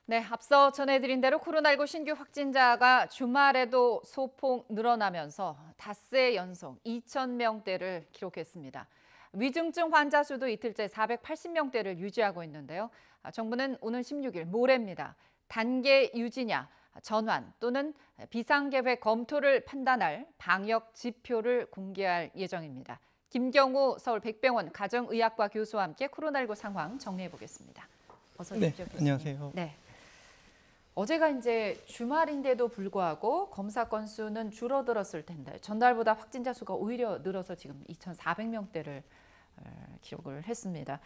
네, 앞서 전해드린 대로 코로나19 신규 확진자가 주말에도 소폭 늘어나면서 닷새 연속 2,000명대를 기록했습니다. 위중증 환자 수도 이틀째 480명대를 유지하고 있는데요. 정부는 오는 16일 모레입니다. 단계 유지냐, 전환 또는 비상계획 검토를 판단할 방역 지표를 공개할 예정입니다. 김경우 서울 백병원 가정의학과 교수와 함께 코로나19 상황 정리해 보겠습니다. 어서 오십시오, 교수님. 안녕하세요. 네. 어제가 이제 주말인데도 불구하고 검사 건수는 줄어들었을 텐데 전날보다 확진자 수가 오히려 늘어서 지금 2,400명대를 기록을 했습니다.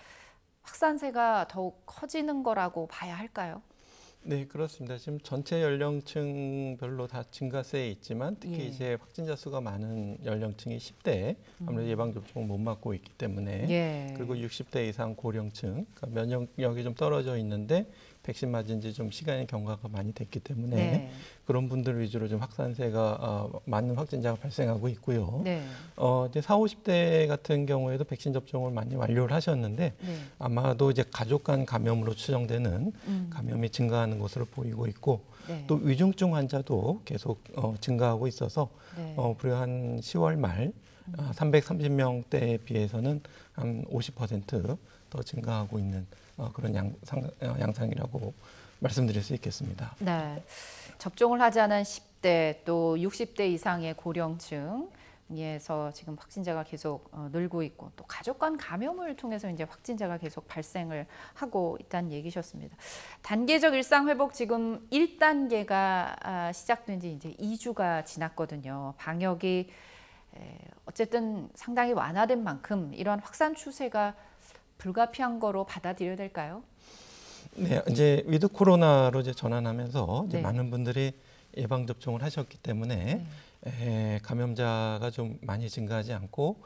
확산세가 더욱 커지는 거라고 봐야 할까요? 네, 그렇습니다. 지금 전체 연령층별로 다 증가세에 있지만 특히 이제 확진자 수가 많은 연령층이 10대 아무래도 예방접종을 못 맞고 있기 때문에 그리고 60대 이상 고령층, 그러니까 면역력이 좀 떨어져 있는데 백신 맞은 지 좀 시간이 경과가 많이 됐기 때문에 그런 분들 위주로 좀 확산세가 많은 확진자가 발생하고 있고요. 이제 40, 50대 같은 경우에도 백신 접종을 많이 완료를 하셨는데 아마도 이제 가족 간 감염으로 추정되는 감염이 증가하는 것으로 보이고 있고 또 위중증 환자도 계속 증가하고 있어서 불과 한 10월 말 330명대에 비해서는 한 50% 더 증가하고 있는 그런 양상이라고 말씀드릴 수 있겠습니다. 네, 접종을 하지 않은 10대 또 60대 이상의 고령층에서 지금 확진자가 계속 늘고 있고 또 가족 간 감염을 통해서 이제 확진자가 계속 발생을 하고 있다는 얘기셨습니다. 단계적 일상 회복 지금 1단계가 시작된 지 이제 2주가 지났거든요. 방역이 어쨌든 상당히 완화된 만큼 이런 확산 추세가 불가피한 거로 받아들여야 될까요? 네, 이제 위드 코로나로 이제 전환하면서 이제 많은 분들이 예방 접종을 하셨기 때문에 감염자가 좀 많이 증가하지 않고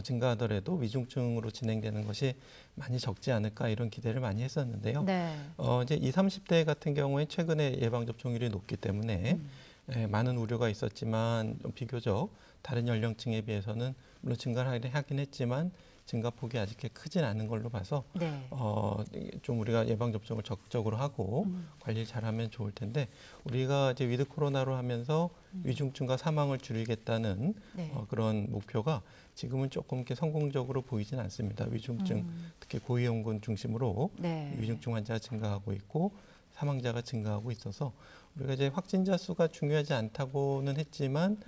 증가하더라도 위중증으로 진행되는 것이 많이 적지 않을까 이런 기대를 많이 했었는데요. 이제 20, 30대 같은 경우에 최근에 예방 접종률이 높기 때문에 많은 우려가 있었지만 비교적 다른 연령층에 비해서는 물론 증가를 하긴 했지만 증가폭이 아직 크진 않은 걸로 봐서 좀 우리가 예방 접종을 적극적으로 하고 관리를 잘하면 좋을 텐데 우리가 이제 위드 코로나로 하면서 위중증과 사망을 줄이겠다는 그런 목표가 지금은 조금 이렇게 성공적으로 보이진 않습니다. 위중증 특히 고위험군 중심으로 위중증 환자가 증가하고 있고 사망자가 증가하고 있어서 우리가 이제 확진자 수가 중요하지 않다고는 했지만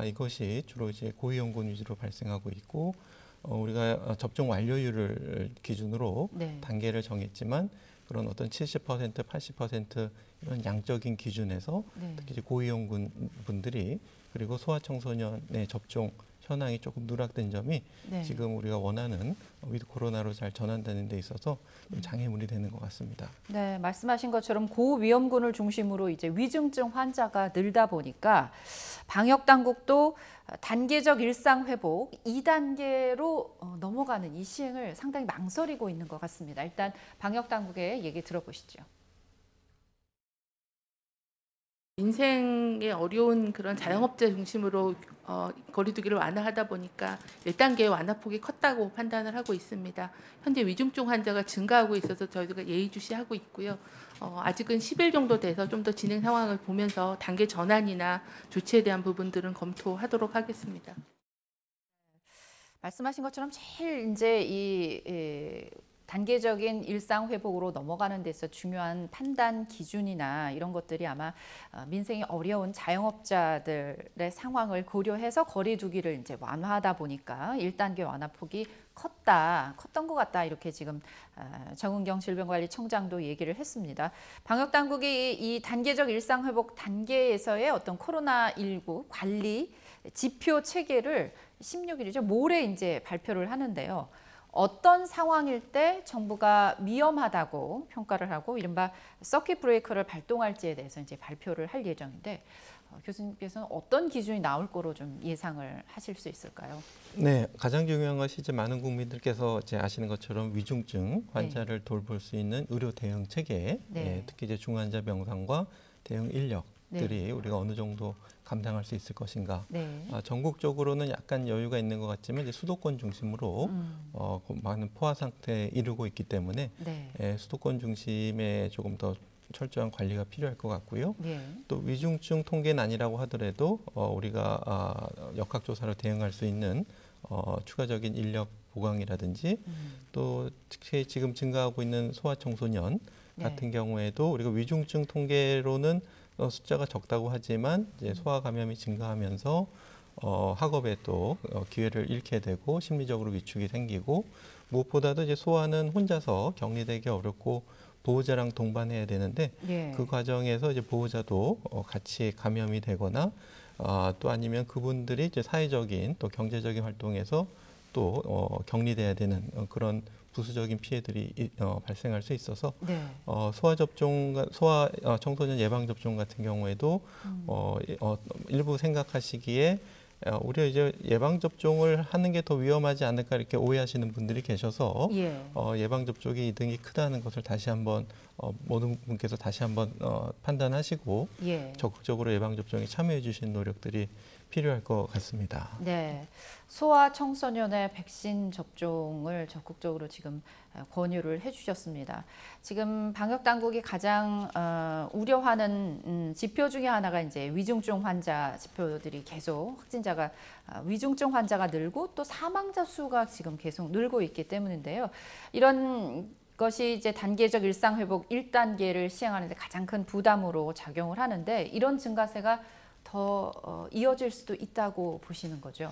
이것이 주로 이제 고위험군 위주로 발생하고 있고 우리가 접종 완료율을 기준으로 단계를 정했지만 그런 어떤 70%, 80% 이런 양적인 기준에서 특히 이제 고위험군 분들이 그리고 소아청소년의 접종 현황이 조금 누락된 점이 지금 우리가 원하는 위드 코로나로 잘 전환되는 데 있어서 좀 장애물이 되는 것 같습니다. 네, 말씀하신 것처럼 고위험군을 중심으로 이제 위중증 환자가 늘다 보니까 방역 당국도 단계적 일상 회복 2단계로 넘어가는 이 시행을 상당히 망설이고 있는 것 같습니다. 일단 방역 당국의 얘기 들어보시죠. 인생의 어려운 그런 자영업자 중심으로 거리두기를 완화하다 보니까 1단계의 완화폭이 컸다고 판단을 하고 있습니다. 현재 위중증 환자가 증가하고 있어서 저희가 예의주시하고 있고요. 아직은 10일 정도 돼서 좀 더 진행 상황을 보면서 단계 전환이나 조치에 대한 부분들은 검토하도록 하겠습니다. 말씀하신 것처럼 제일 이제 이 단계적인 일상 회복으로 넘어가는 데서 중요한 판단 기준이나 이런 것들이 아마 민생이 어려운 자영업자들의 상황을 고려해서 거리두기를 이제 완화하다 보니까 1단계 완화폭이 컸던 것 같다 이렇게 지금 정은경 질병관리청장도 얘기를 했습니다. 방역 당국이 이 단계적 일상 회복 단계에서의 어떤 코로나19 관리 지표 체계를 16일이죠. 모레 이제 발표를 하는데요. 어떤 상황일 때 정부가 위험하다고 평가를 하고 이른바 서킷 브레이커를 발동할지에 대해서 이제 발표를 할 예정인데 교수님께서는 어떤 기준이 나올 거로 좀 예상을 하실 수 있을까요? 네, 가장 중요한 것이 이제 많은 국민들께서 이제 아시는 것처럼 위중증 환자를 돌볼 수 있는 의료 대응 체계, 특히 이제 중환자 병상과 대응 인력들이 우리가 어느 정도 감당할 수 있을 것인가. 전국적으로는 약간 여유가 있는 것 같지만 이제 수도권 중심으로 많은 포화 상태에 이르고 있기 때문에 수도권 중심에 조금 더 철저한 관리가 필요할 것 같고요. 예. 또 위중증 통계는 아니라고 하더라도 우리가 역학조사로 대응할 수 있는 추가적인 인력 보강이라든지 또 특히 지금 증가하고 있는 소아청소년 같은 경우에도 우리가 위중증 통계로는 숫자가 적다고 하지만 이제 소아 감염이 증가하면서 학업에 또 기회를 잃게 되고 심리적으로 위축이 생기고 무엇보다도 이제 소아는 혼자서 격리되기 어렵고 보호자랑 동반해야 되는데 예. 그 과정에서 이제 보호자도 같이 감염이 되거나 또 아니면 그분들이 이제 사회적인 또 경제적인 활동에서 또 격리돼야 되는 그런 부수적인 피해들이 발생할 수 있어서 네. 소아 청소년 예방 접종 같은 경우에도 일부 생각하시기에 우리가 이제 예방 접종을 하는 게 더 위험하지 않을까 이렇게 오해하시는 분들이 계셔서 예. 예방 접종의 이득이 크다는 것을 다시 한번 모든 분께서 다시 한번 판단하시고 예. 적극적으로 예방 접종에 참여해 주시는 노력들이 필요할 것 같습니다. 네, 소아 청소년의 백신 접종을 적극적으로 지금 권유를 해주셨습니다. 지금 방역 당국이 가장 우려하는 지표 중에 하나가 이제 위중증 환자 지표들이 계속 확진자가 위중증 환자가 늘고 또 사망자 수가 지금 계속 늘고 있기 때문인데요. 이런 것이 이제 단계적 일상 회복 1단계를 시행하는 데 가장 큰 부담으로 작용을 하는데 이런 증가세가 더 이어질 수도 있다고 보시는 거죠?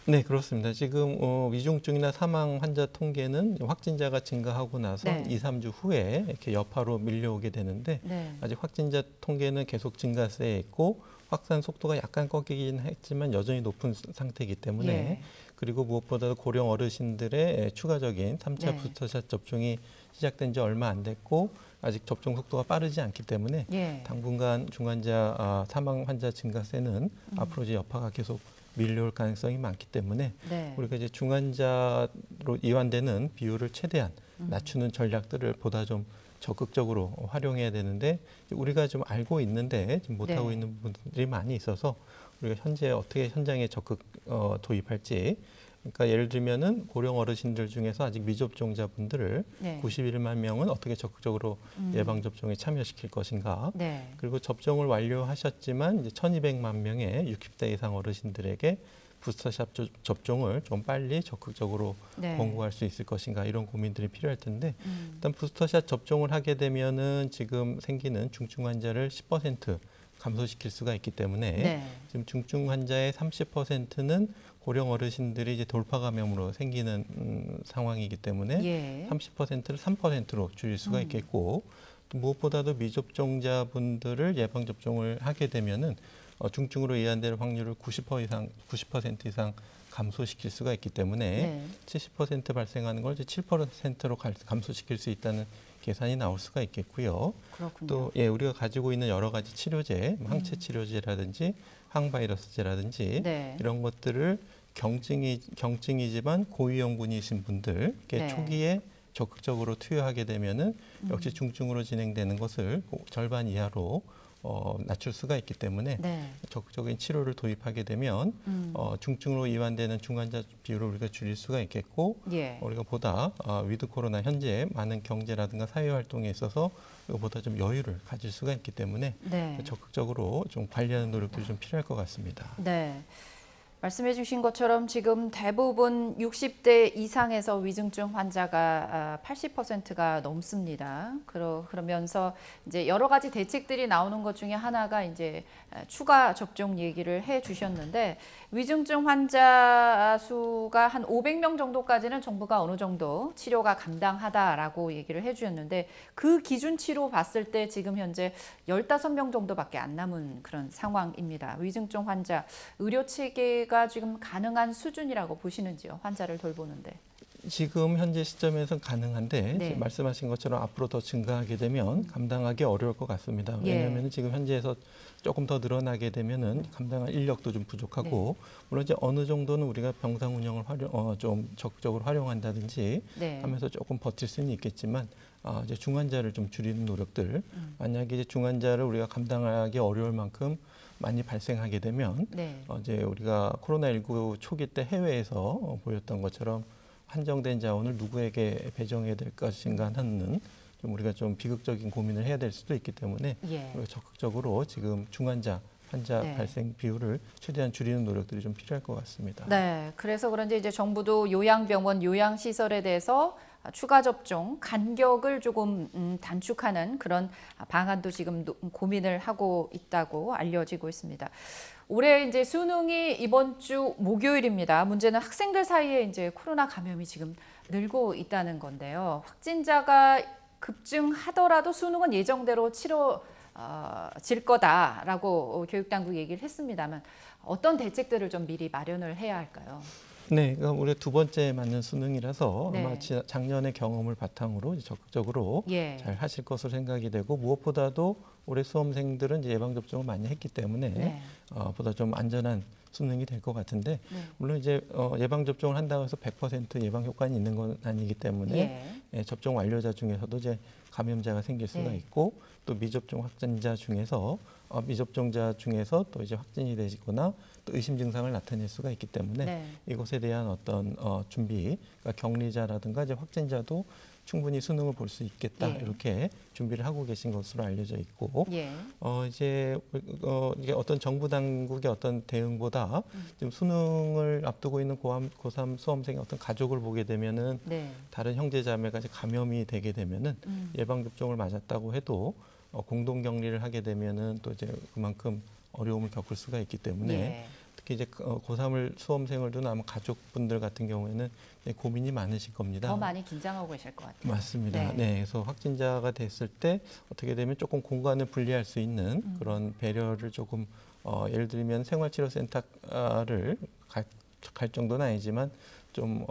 네, 그렇습니다. 지금 위중증이나 사망 환자 통계는 확진자가 증가하고 나서 네. 2, 3주 후에 이렇게 여파로 밀려오게 되는데 네. 아직 확진자 통계는 계속 증가세에 있고 확산 속도가 약간 꺾이긴 했지만 여전히 높은 상태이기 때문에 예. 그리고 무엇보다도 고령 어르신들의 추가적인 3차 네. 부스터샷 접종이 시작된 지 얼마 안 됐고 아직 접종 속도가 빠르지 않기 때문에 예. 당분간 중환자 사망 환자 증가세는 앞으로 이제 여파가 계속 밀려올 가능성이 많기 때문에 네. 우리가 이제 중환자로 이완되는 비율을 최대한 낮추는 전략들을 보다 좀 적극적으로 활용해야 되는데 우리가 좀 알고 있는데 지금 못하고 네. 있는 분들이 많이 있어서 우리가 현재 어떻게 현장에 적극 도입할지 그러니까 예를 들면은 고령 어르신들 중에서 아직 미접종자분들을 네. 91만 명은 어떻게 적극적으로 예방 접종에 참여시킬 것인가. 네. 그리고 접종을 완료하셨지만 이제 1,200만 명의 60대 이상 어르신들에게 부스터샷 접종을 좀 빨리 적극적으로 네. 권고할 수 있을 것인가 이런 고민들이 필요할 텐데 일단 부스터샷 접종을 하게 되면은 지금 생기는 중증 환자를 10% 감소시킬 수가 있기 때문에 네. 지금 중증 환자의 30%는 고령 어르신들이 이제 돌파 감염으로 생기는 상황이기 때문에 예. 30%를 3%로 줄일 수가 있겠고 또 무엇보다도 미접종자분들을 예방 접종을 하게 되면은 중증으로 이완될 확률을 90% 이상 감소시킬 수가 있기 때문에 네. 70% 발생하는 걸 이제 7%로 감소시킬 수 있다는 계산이 나올 수가 있겠고요. 그렇군요. 또 우리가 가지고 있는 여러 가지 치료제, 항체 치료제라든지 항바이러스제라든지 네. 이런 것들을 경증이지만 고위험군이신 분들께 네. 초기에 적극적으로 투여하게 되면은 역시 중증으로 진행되는 것을 절반 이하로 낮출 수가 있기 때문에 네. 적극적인 치료를 도입하게 되면 중증으로 이완되는 중환자 비율을 우리가 줄일 수가 있겠고 예. 우리가 보다 위드 코로나 현재 많은 경제라든가 사회 활동에 있어서 보다 좀 여유를 가질 수가 있기 때문에 네. 적극적으로 좀 관리하는 노력들이 좀 필요할 것 같습니다. 네. 말씀해 주신 것처럼 지금 대부분 60대 이상에서 위중증 환자가 80%가 넘습니다. 그러면서 이제 여러 가지 대책들이 나오는 것 중에 하나가 이제 추가 접종 얘기를 해 주셨는데 위중증 환자 수가 한 500명 정도까지는 정부가 어느 정도 치료가 감당하다라고 얘기를 해 주셨는데 그 기준치로 봤을 때 지금 현재 15명 정도밖에 안 남은 그런 상황입니다. 위중증 환자 의료 체계가 지금 가능한 수준이라고 보시는지요? 환자를 돌보는데. 지금 현재 시점에서 가능한데 네. 말씀하신 것처럼 앞으로 더 증가하게 되면 감당하기 어려울 것 같습니다. 왜냐하면 지금 현재에서 조금 더 늘어나게 되면은 감당할 인력도 좀 부족하고 물론 이제 어느 정도는 우리가 병상 운영을 좀 적극적으로 활용한다든지 하면서 조금 버틸 수는 있겠지만 이제 중환자를 좀 줄이는 노력들 만약에 이제 중환자를 우리가 감당하기 어려울 만큼 많이 발생하게 되면 이제 우리가 코로나19 초기 때 해외에서 보였던 것처럼 한정된 자원을 누구에게 배정해야 될 것인가 하는 좀 우리가 좀 비극적인 고민을 해야 될 수도 있기 때문에 예. 우리가 적극적으로 지금 중환자 환자 네. 발생 비율을 최대한 줄이는 노력들이 좀 필요할 것 같습니다. 네, 그래서 그런지 이제 정부도 요양병원, 요양시설에 대해서 추가 접종 간격을 조금 단축하는 그런 방안도 지금 고민을 하고 있다고 알려지고 있습니다. 올해 이제 수능이 이번 주 목요일입니다. 문제는 학생들 사이에 이제 코로나 감염이 지금 늘고 있다는 건데요. 확진자가 급증하더라도 수능은 예정대로 질 거다라고 교육당국 얘기를 했습니다만 어떤 대책들을 좀 미리 마련을 해야 할까요? 네, 그럼 올해 두 번째 맞는 수능이라서 네. 아마 작년의 경험을 바탕으로 이제 적극적으로 예. 잘 하실 것으로 생각이 되고 무엇보다도 올해 수험생들은 이제 예방 접종을 많이 했기 때문에 네. 보다 좀 안전한 수능이 될 것 같은데 네. 물론 이제 예방 접종을 한다고 해서 100% 예방 효과는 있는 건 아니기 때문에 예. 접종 완료자 중에서도 이제 감염자가 생길 수가 네. 있고 또 미접종 확진자 중에서 미접종자 중에서 또 이제 확진이 되거나 또 의심 증상을 나타낼 수가 있기 때문에 네. 이것에 대한 어떤 준비, 그러니까 격리자라든가 이제 확진자도 충분히 수능을 볼 수 있겠다 예. 이렇게 준비를 하고 계신 것으로 알려져 있고 예. 이게 어떤 정부 당국의 어떤 대응보다 지금 수능을 앞두고 있는 고3 수험생의 어떤 가족을 보게 되면은 네. 다른 형제 자매가 이제 감염이 되게 되면은 예방 접종을 맞았다고 해도 공동 격리를 하게 되면은 또 이제 그만큼 어려움을 겪을 수가 있기 때문에 예. 특히 이제 고3을 수험생을 둔 아마 가족분들 같은 경우에는 고민이 많으실 겁니다. 더 많이 긴장하고 계실 것 같아요. 맞습니다. 네. 네, 그래서 확진자가 됐을 때 어떻게 되면 조금 공간을 분리할 수 있는 그런 배려를 조금 예를 들면 생활치료센터를 갈 정도는 아니지만 좀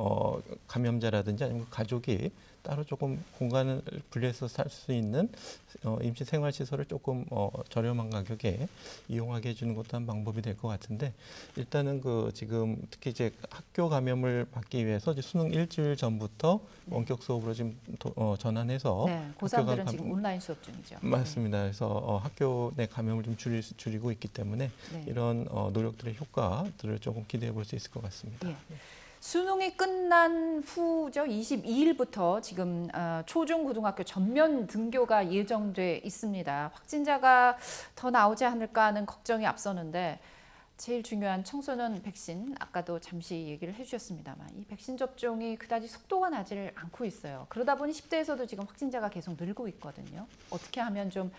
감염자라든지 아니면 가족이 따로 조금 공간을 분리해서 살 수 있는 임시 생활시설을 조금 저렴한 가격에 이용하게 해주는 것도 한 방법이 될 것 같은데 일단은 지금 특히 이제 학교 감염을 막기 위해서 이제 수능 일주일 전부터 원격 수업으로 지금 전환해서 네. 고3들은 지금 온라인 수업 중이죠. 맞습니다. 그래서 학교 내 감염을 좀 줄이고 있기 때문에 네. 이런 노력들의 효과들을 조금 기대해 볼 수 있을 것 같습니다. 예. 수능이 끝난 후죠. 22일부터 지금 초중고등학교 전면 등교가 예정돼 있습니다. 확진자가 더 나오지 않을까 하는 걱정이 앞서는데 제일 중요한 청소년 백신, 아까도 잠시 얘기를 해주셨습니다만 이 백신 접종이 그다지 속도가 나지를 않고 있어요. 그러다 보니 10대에서도 지금 확진자가 계속 늘고 있거든요. 어떻게 하면 좀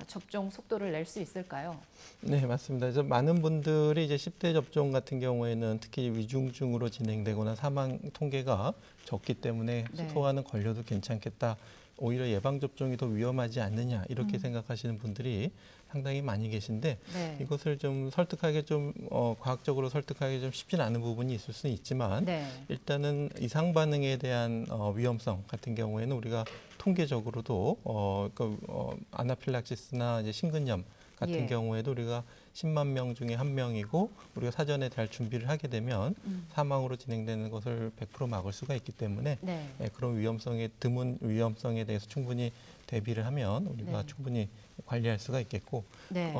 접종 속도를 낼 수 있을까요? 네, 맞습니다. 그래서 많은 분들이 이제 10대 접종 같은 경우에는 특히 위중증으로 진행되거나 사망 통계가 적기 때문에 네. 소아는 걸려도 괜찮겠다. 오히려 예방 접종이 더 위험하지 않느냐 이렇게 생각하시는 분들이 상당히 많이 계신데 네. 이것을 좀 설득하기 좀 과학적으로 설득하기 좀 쉽지는 않은 부분이 있을 수는 있지만 네. 일단은 이상 반응에 대한 위험성 같은 경우에는 우리가 통계적으로도 아나필락시스나 이제 심근염 같은 예. 경우에도 우리가 10만 명 중에 1명이고 우리가 사전에 잘 준비를 하게 되면 사망으로 진행되는 것을 100% 막을 수가 있기 때문에 네. 그런 드문 위험성에 대해서 충분히 대비를 하면 우리가 네. 충분히 관리할 수가 있겠고 네.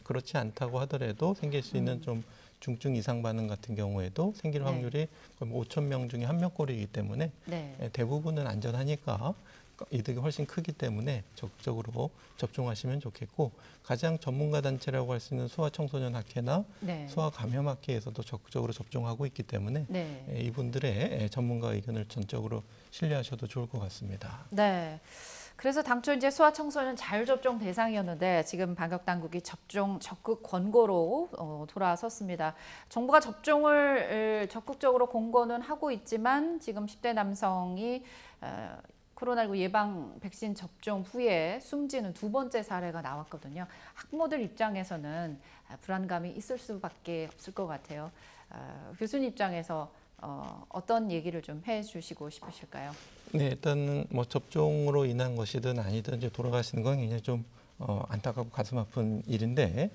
그렇지 않다고 하더라도 생길 수 있는 좀 중증 이상 반응 같은 경우에도 생길 네. 확률이 거의 5천 명 중에 1명꼴이기 때문에 네. 대부분은 안전하니까 이득이 훨씬 크기 때문에 적극적으로 접종하시면 좋겠고 가장 전문가 단체라고 할 수 있는 소아청소년학회나 네. 소아감염학회에서도 적극적으로 접종하고 있기 때문에 네. 이분들의 전문가 의견을 전적으로 신뢰하셔도 좋을 것 같습니다. 네. 그래서 당초 이제 소아청소년 자율접종 대상이었는데 지금 방역당국이 접종 적극 권고로 돌아섰습니다. 정부가 접종을 적극적으로 공고는 하고 있지만 지금 10대 남성이 코로나19 예방 백신 접종 후에 숨지는 두 번째 사례가 나왔거든요. 학부모들 입장에서는 불안감이 있을 수밖에 없을 것 같아요. 교수님 입장에서 어떤 얘기를 좀 해주시고 싶으실까요? 네, 일단은 뭐 접종으로 인한 것이든 아니든 이제 돌아가시는 건 굉장히 좀 안타깝고 가슴 아픈 일인데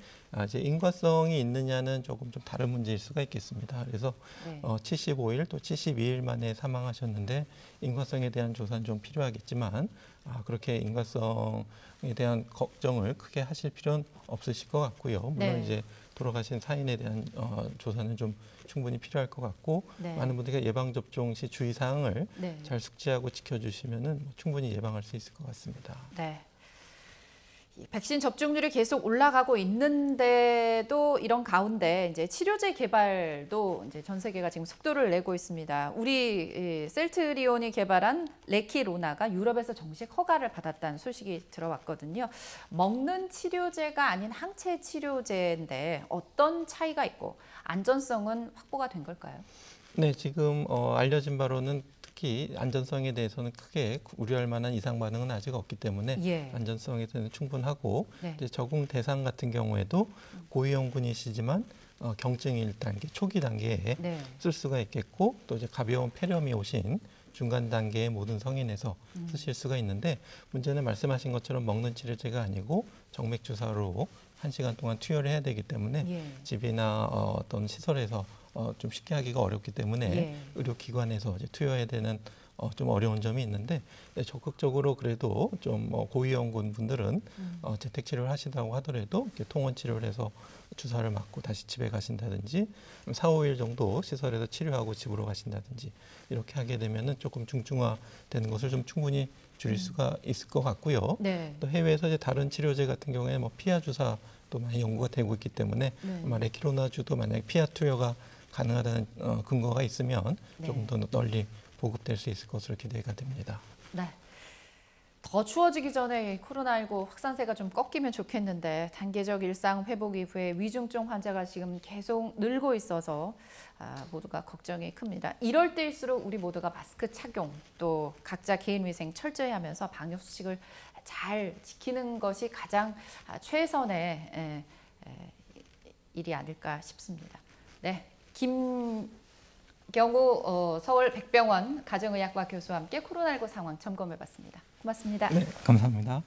이제 인과성이 있느냐는 조금 좀 다른 문제일 수가 있겠습니다. 그래서 네. 75일 또 72일 만에 사망하셨는데 인과성에 대한 조사는 좀 필요하겠지만 그렇게 인과성에 대한 걱정을 크게 하실 필요는 없으실 것 같고요. 물론 네. 이제 돌아가신 사인에 대한 조사는 좀 충분히 필요할 것 같고 네. 많은 분들이 예방 접종 시 주의 사항을 네. 잘 숙지하고 지켜주시면은 충분히 예방할 수 있을 것 같습니다. 네. 이 백신 접종률이 계속 올라가고 있는데도 이런 가운데 이제 치료제 개발도 이제 전 세계가 지금 속도를 내고 있습니다. 우리 셀트리온이 개발한 레키로나가 유럽에서 정식 허가를 받았다는 소식이 들어왔거든요. 먹는 치료제가 아닌 항체 치료제인데 어떤 차이가 있고 안전성은 확보가 된 걸까요? 네, 지금 알려진 바로는 특히 안전성에 대해서는 크게 우려할 만한 이상 반응은 아직 없기 때문에 예. 안전성에 대해서는 충분하고 네. 이제 적응 대상 같은 경우에도 고위험군이시지만 경증 1단계 초기 단계에 네. 쓸 수가 있겠고 또 이제 가벼운 폐렴이 오신 중간 단계의 모든 성인에서 쓰실 수가 있는데 문제는 말씀하신 것처럼 먹는 치료제가 아니고 정맥 주사로 1시간 동안 투여를 해야 되기 때문에 예. 집이나 어떤 시설에서 좀 쉽게 하기가 어렵기 때문에 예. 의료기관에서 이제 투여해야 되는 좀 어려운 점이 있는데 적극적으로 그래도 좀 고위험군 분들은 재택 치료를 하시다고 하더라도 이렇게 통원 치료를 해서 주사를 맞고 다시 집에 가신다든지 4, 5일 정도 시설에서 치료하고 집으로 가신다든지 이렇게 하게 되면은 조금 중증화되는 것을 좀 충분히 줄일 수가 있을 것 같고요. 네. 또 해외에서 이제 다른 치료제 같은 경우에 피하 주사도 많이 연구가 되고 있기 때문에 네. 아마 레키로나주도 만약에 피하 투여가 가능하다는 근거가 있으면 네. 조금 더 널리 보급될 수 있을 것으로 기대가 됩니다. 네. 더 추워지기 전에 코로나19 확산세가 좀 꺾이면 좋겠는데 단계적 일상 회복 이후에 위중증 환자가 지금 계속 늘고 있어서 모두가 걱정이 큽니다. 이럴 때일수록 우리 모두가 마스크 착용 또 각자 개인 위생 철저히 하면서 방역 수칙을 잘 지키는 것이 가장 최선의 일이 아닐까 싶습니다. 네, 김경우 서울 백병원 가정의학과 교수와 함께 코로나19 상황 점검해봤습니다. 고맙습니다. 네, 감사합니다.